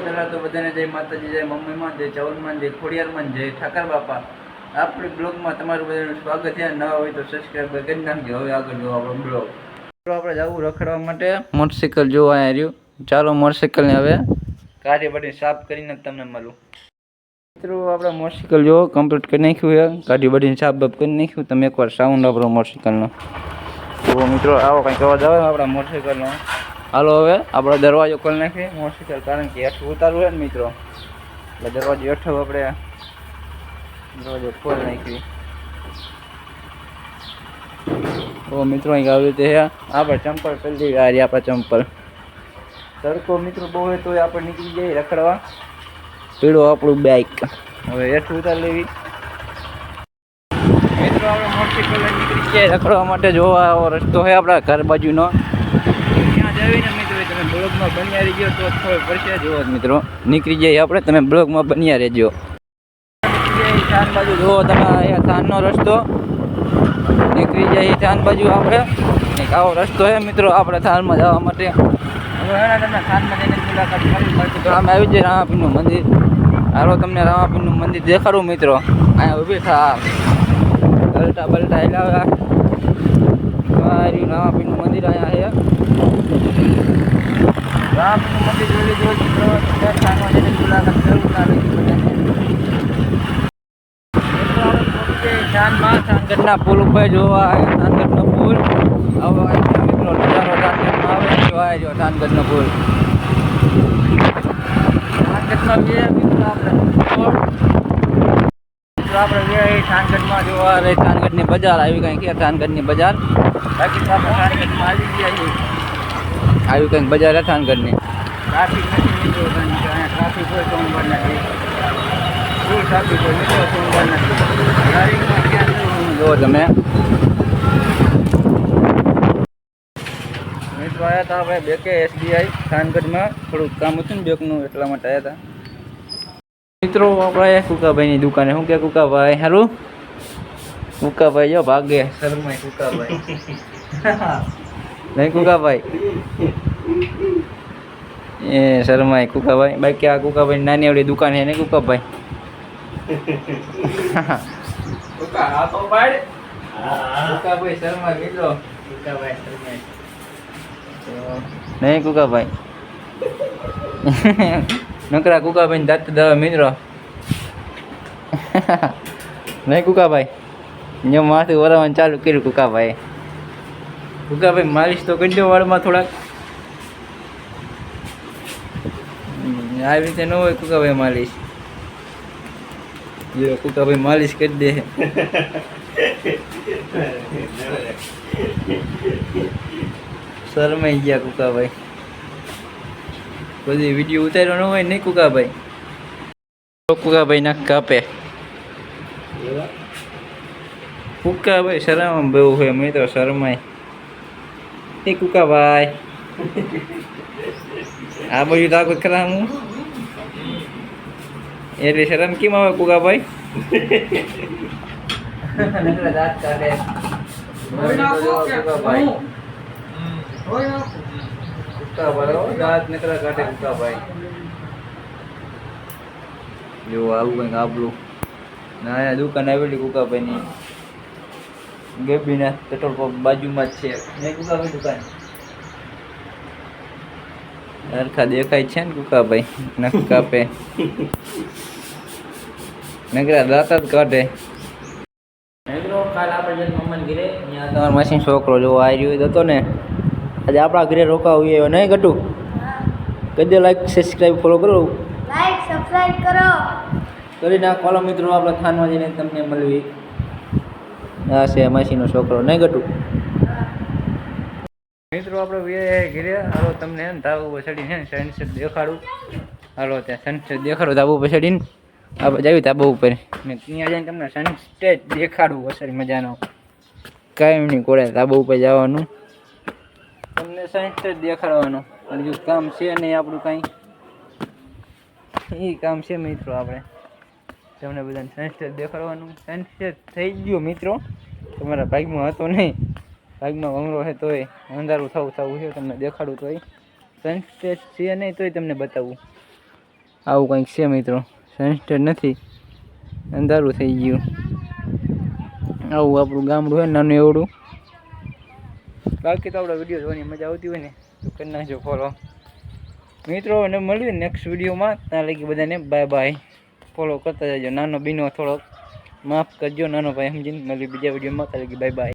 પહેલાં તો બધાને જય માતાજી, જય મમ્મીમાં, જય ચૌલમાં, જય ખોડિયારમાં, જય ઠાકર બાપા. આપણી બ્લોગમાં તમારું બધાનું સ્વાગત છે. નવા હોય તો સબસ્ક્રાઈબ કરી નાખજો. હવે આગળ જોવા આપણો બ્લોગ. આપણે જવું રખડવા માટે મોટરસાઇકલ જોવા આવ્યા રહ્યું. ચાલો મોટરસાઇકલને હવે કાઢી બાટી સાફ કરીને તમને મળું. મિત્રો આપણે મોટરસાઇકલ જો કમ્પ્લીટ કરી નાખ્યું છે. કાઢી બાટીને સાફ બાફ કરી નાખ્યું. તમે એકવાર સાઉન્ડ આપણો મોટરસાઇકલનો તો મિત્રો આવો કંઈક અવાજ આવે આપણા મોટરસાઇકલનો. હાલો હવે આપણે દરવાજો ખોલી નાખીએ મોટરસાઇકલ, કારણ કે હેઠું ઉતારવું હોય ને મિત્રો, એટલે દરવાજો હેઠો આપણે દરવાજો ખોલી નાખીએ. તો મિત્રો અહીં આવી રીતે આપણે ચંપલ પહેરી દઈએ. આ રહ્યા આપણા ચંપલ. તડકો મિત્રો બહુ હોય તો આપણે નીકળી જઈએ રખડવા. પીળો આપણું બાઇક હવે હેઠું ઉતારી લેવી. મિત્રો આપણે મોટરસાઇકલ નીકળી જઈએ રખડવા માટે. જોવા આવો રસ્તો છે આપણા ઘર બાજુનો. ત્યાં જઈને મિત્રો તમે બ્લોગમાં બન્યા રહેજો તો ખબર પડશે. જોવો મિત્રો નીકળી જઈએ આપણે, તમે બ્લોગમાં બન્યા રહેજો. થાન બાજુ જુઓ તમે, અહીંયા થાનનો રસ્તો નીકળી જાય. થાન બાજુ આપણે એક આવો રસ્તો છે મિત્રો આપણે થાનમાં જવા માટે. હવે એના તમને થાનમાં જઈને મુલાકાત મળી. તો આમ આવી જાય રામાપીરનું મંદિર. હાલો તમને રામાપીરનું મંદિર દેખાડું મિત્રો. અહીંયા ઊભી થા બલટા બલટા હિલાવ્યા. રામાપીરનું મંદિર અહીંયા છે. રામાપીરનું મંદિર જોઈ લીધું મિત્રો. થાનમાં જઈને મુલાકાત કરવું ના થાનગઢના પુલ ઉપર જોવા આવ્યા. થાનગઢનો પુલ આવો મિત્રો નજારો થાનગઢમાં આવે જોવા જો. થાનગઢનો પુલ થાનગઢમાં મિત્રો આપણે થાનગઢમાં જોવા રહે. થાનગઢની બજાર આવી કંઈક કે થાનગઢની બજાર. બાકી તો આપણે થાનગઢમાં આવી ગયા છીએ. આવી કંઈક બજાર છે થાનગઢની. ટ્રાફિક નથી મિત્રો, અહીંયા ટ્રાફિક હોય સોમવાર નથી. ફૂલ ટ્રાફિક હોય મિત્રો સોમવાર નથી. ગાડીમાં ક્યાં જવું જુઓ તમે. મિત્રો આવ્યા હતા આપણે બેકે SBI થાનગઢમાં. થોડુંક કામ હતું ને બેકનું, એટલા માટે આવ્યા હતા. મિત્રો આપણે આવ્યા કુકાભાઈની દુકાને. શું કે કુકાભાઈ સારું? કુકાભાઈ જો ભાગે શરમાય કુકાભાઈ. નહીં કુકાભાઈ એ શરમાય કુકાભાઈ. બાકી આ કુકાભાઈ નાની આવડી દુકાન છે ને કુકાભાઈ. કુકાભાઈ શર્મા મિત્રો. કુકાભાઈ શર્મા નહીં કુકાભાઈ. નકરા કુકાભાઈ દાંત દવા મિત્રો. નહીં કુકાભાઈ જો માથું વરાવવાનું ચાલુ કર્યું કુકાભાઈ. કુકાભાઈ માલિશ તો કરી દો વાળમાં થોડાક. આવી રીતે ન હોય કુકાભાઈ માલિશ. જો કુકાભાઈ માલિશ કરી દે. શરમાઈ ગયા કુકાભાઈ. બધી વિડીયો ઉતાર્યો ન હોય નહીં કુકાભાઈ. કુકાભાઈ નાક કાપે. કુકાભાઈ શરમ બહુ હોય મિત્રો, શરમાય એ કુકાભાઈ. આ બાજુ તો આખું ખરા હું એટલે શરમ કેમ આવે કુકાભાઈ? દાંત કાઢે કુકાભાઈ. દાંત નકરા કાઢે કુકાભાઈ. જો આવું કંઈક આપણું ના દુકાન આવેલી કુકાભાઈની. ગેબીના પેટ્રોલ પંપ બાજુમાં જ છે ને કુકાભાઈ દુકાન. હરખા દેખાય છે ને કુકાભાઈ. નખ કાપે નકરા દાંત જ કાઢે. કાલ આપણે જઈને મમ્માને ઘરે ત્યાં તમારા મશીન છોકરો જોવા આવી રહ્યો હતો ને. આજે આપણા ઘરે રોકાવું આવ્યો નહીં ગટુ? કરી દે લાઈક સબસ્ક્રાઈબ ફોલો કરો. લાઈક સબસ્ક્રાઇબ કરો કરી નાખો મિત્રો. આપણે થાનમાં જઈને તમને મળવી. આ છે મશીનનો છોકરો નહીં ગટુ? મિત્રો આપણે ઘરે હાલો તમને ધાબા ઉપર ચડીને સનસેટ દેખાડું. હાલો ત્યાં સનસેટ દેખાડું ધાબા ઉપર ચડીને. આપણે જાવી ધાબા ઉપર ને ત્યાં જઈને તમને સનસેટ દેખાડું. અસર મજાનો કાંઈ નહીં કોડે ધાબા ઉપર જવાનું તમને સનસેટ દેખાડવાનું. બીજું કામ છે નહીં આપણું કાંઈ. એ કામ છે મિત્રો આપણે તમને બધાને સનસેટ દેખાડવાનું. સનસેટ થઈ ગયો મિત્રો. તમારા ભાગમાં હતો નહીં, ભાગમાં ભમરો છે તોય અંધારું થવું છે તમને દેખાડું. તોય સનસેટ છે નહીં તોય તમને બતાવું. આવું કંઈક છે મિત્રો. સનસ્ટેટ નથી, અંધારું થઈ ગયું. આવું આપણું ગામડું હોય નાનું એવડું. બાકી તો આપણા વિડીયો જોવાની મજા આવતી હોય ને તો કરી નાખજો ફોલો મિત્રો. અને મળીએ નેક્સ્ટ વિડીયોમાં. ત્યાં લગી બધાને બાય બાય. ફોલો કરતા જજો. નાનો બીનો થોડોક માફ કરજો, નાનો ભાઈ સમજીને. મળી બીજા વિડીયોમાં. ત્યાં લગી બાય બાય.